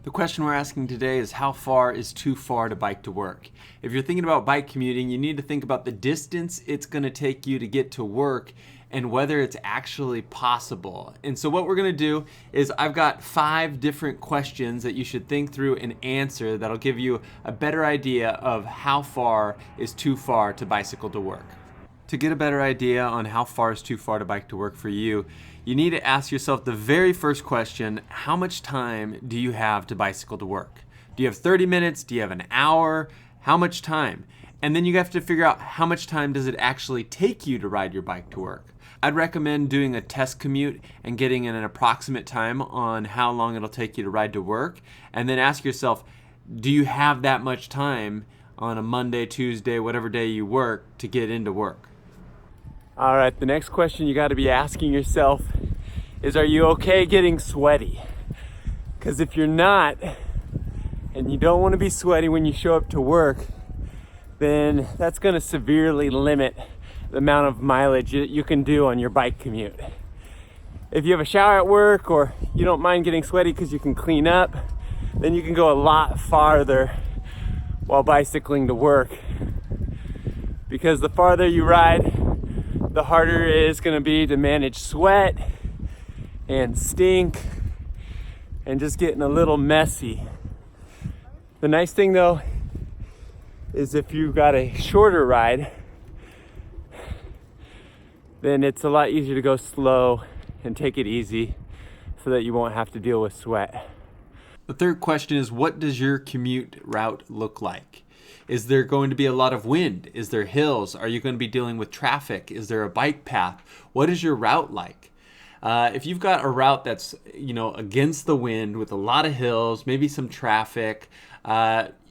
The question we're asking today is how far is too far to bike to work? If you're thinking about bike commuting, you need to think about the distance it's going to take you to get to work and whether it's actually possible. And so what we're going to do is I've got 5 different questions that you should think through and answer that'll give you a better idea of how far is too far to bicycle to work. To get a better idea on how far is too far to bike to work for you, you need to ask yourself the very first question: how much time do you have to bicycle to work? Do you have 30 minutes? Do you have an hour? How much time? And then you have to figure out how much time does it actually take you to ride your bike to work. I'd recommend doing a test commute and getting an approximate time on how long it'll take you to ride to work, and then ask yourself, do you have that much time on a Monday, Tuesday, whatever day you work to get into work? All right, the next question you got to be asking yourself is, are you okay getting sweaty? Because if you're not, and you don't want to be sweaty when you show up to work, then that's going to severely limit the amount of mileage you can do on your bike commute. If you have a shower at work, or you don't mind getting sweaty because you can clean up, then you can go a lot farther while bicycling to work. Because the farther you ride, the harder it is going to be to manage sweat and stink and just getting a little messy. The nice thing though is if you've got a shorter ride, then it's a lot easier to go slow and take it easy so that you won't have to deal with sweat. The third question is, what does your commute route look like? Is there going to be a lot of wind? Is there hills? Are you going to be dealing with traffic? Is there a bike path? What is your route like? If you've got a route that's, against the wind with a lot of hills, maybe some traffic,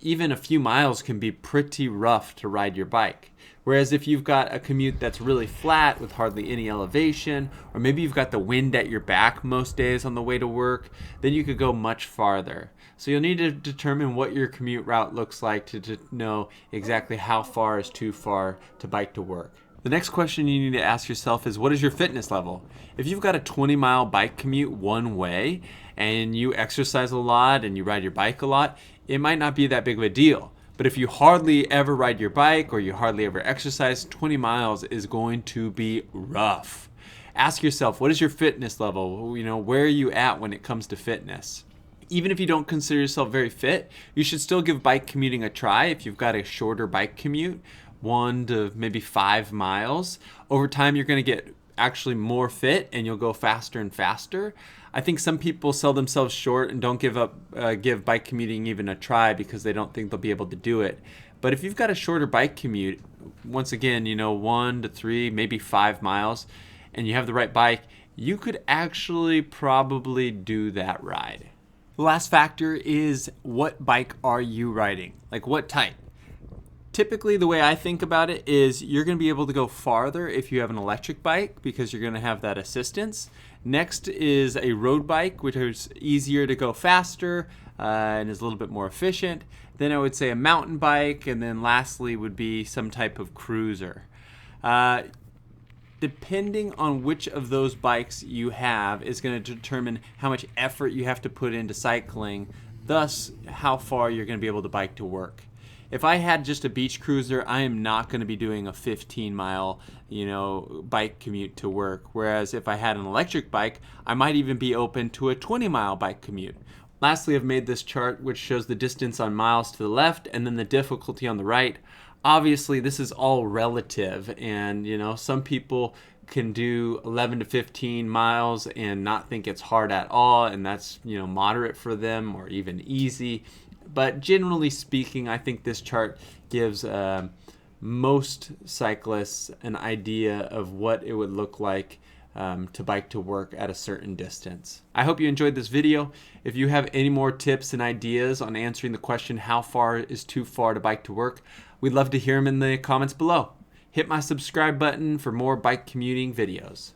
even a few miles can be pretty rough to ride your bike. Whereas if you've got a commute that's really flat with hardly any elevation, or maybe you've got the wind at your back most days on the way to work, then you could go much farther. So you'll need to determine what your commute route looks like to know exactly how far is too far to bike to work. The next question you need to ask yourself is, what is your fitness level? If you've got a 20-mile bike commute one way and you exercise a lot and you ride your bike a lot, it might not be that big of a deal. But if you hardly ever ride your bike or you hardly ever exercise, 20 miles is going to be rough. Ask yourself, what is your fitness level? Where are you at when it comes to fitness? Even if you don't consider yourself very fit, you should still give bike commuting a try if you've got a shorter bike commute, 1 to maybe 5 miles. Over time, you're going to get actually more fit and you'll go faster and faster. I think some people sell themselves short and don't give bike commuting even a try because they don't think they'll be able to do it. But if you've got a shorter bike commute, once again, 1 to 3, maybe 5 miles, and you have the right bike, you could actually probably do that ride. The last factor is, what bike are you riding? Like, what type? Typically, the way I think about it is you're going to be able to go farther if you have an electric bike because you're going to have that assistance. Next is a road bike, which is easier to go faster and is a little bit more efficient. Then I would say a mountain bike, and then lastly would be some type of cruiser. Depending on which of those bikes you have is going to determine how much effort you have to put into cycling, thus how far you're going to be able to bike to work. If I had just a beach cruiser, I am not going to be doing a 15-mile, bike commute to work. Whereas if I had an electric bike, I might even be open to a 20-mile bike commute. Lastly, I've made this chart which shows the distance on miles to the left and then the difficulty on the right. Obviously, this is all relative, and some people can do 11 to 15 miles and not think it's hard at all, and that's moderate for them or even easy. But generally speaking, I think this chart gives most cyclists an idea of what it would look like to bike to work at a certain distance. I hope you enjoyed this video. If you have any more tips and ideas on answering the question, how far is too far to bike to work, we'd love to hear them in the comments below. Hit my subscribe button for more bike commuting videos.